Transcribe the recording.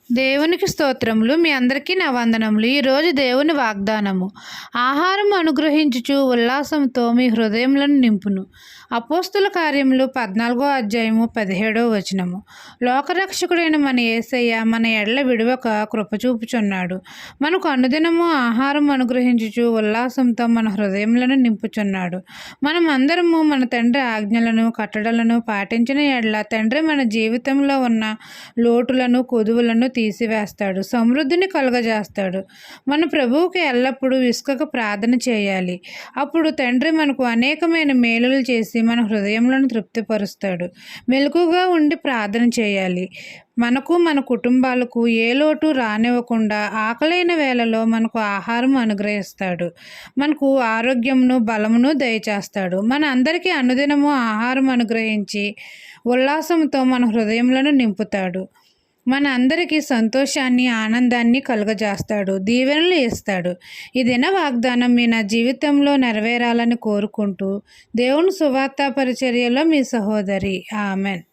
దేవునికి స్తోత్రములు. మీ అందరికీ నా వందనములు. ఈరోజు దేవుని వాగ్దానము. ఆహారం అనుగ్రహించుచు ఉల్లాసంతో మీ హృదయములను నింపును. అపోస్తుల కార్యములు 14వ అధ్యాయము 17వ వచనము. లోకరక్షకుడైన మన యేసయ్య మన ఎడల విడువక కృపచూపుచున్నాడు. మనకు అనుదినము ఆహారం అనుగ్రహించుచు ఉల్లాసంతో మన హృదయములను నింపుచున్నాడు. మనం అందరము మన తండ్రి ఆజ్ఞలను కట్టడలను పాటించిన ఎడల తండ్రి మన జీవితంలో ఉన్న లోటులను కొదువులను తీసివేస్తాడు, సమృద్ధిని కలుగజేస్తాడు. మన ప్రభువుకి ఎల్లప్పుడూ విసుకక ప్రార్థన చేయాలి. అప్పుడు తండ్రి మనకు అనేకమైన మేలులు చేసి మన హృదయములను తృప్తిపరుస్తాడు. మెలకుగా ఉండి ప్రార్థన చేయాలి. మనకు మన కుటుంబాలకు ఏ లోటు రానివ్వకుండా ఆకలైన వేళలో మనకు ఆహారం అనుగ్రహిస్తాడు. మనకు ఆరోగ్యమును బలమును దయచేస్తాడు. మన అందరికీ అనుదినము ఆహారం అనుగ్రహించి ఉల్లాసంతో మన హృదయములను నింపుతాడు. మన అందరికీ సంతోషాన్ని ఆనందాన్ని కలుగజేస్తాడు, దీవెనలు ఇస్తాడు. ఈ దిన వాగ్దానం మీ నా జీవితంలో నెరవేరాలని కోరుకుంటూ దేవుని సువార్త పరిచర్యలో మీ సహోదరి. ఆమెన్.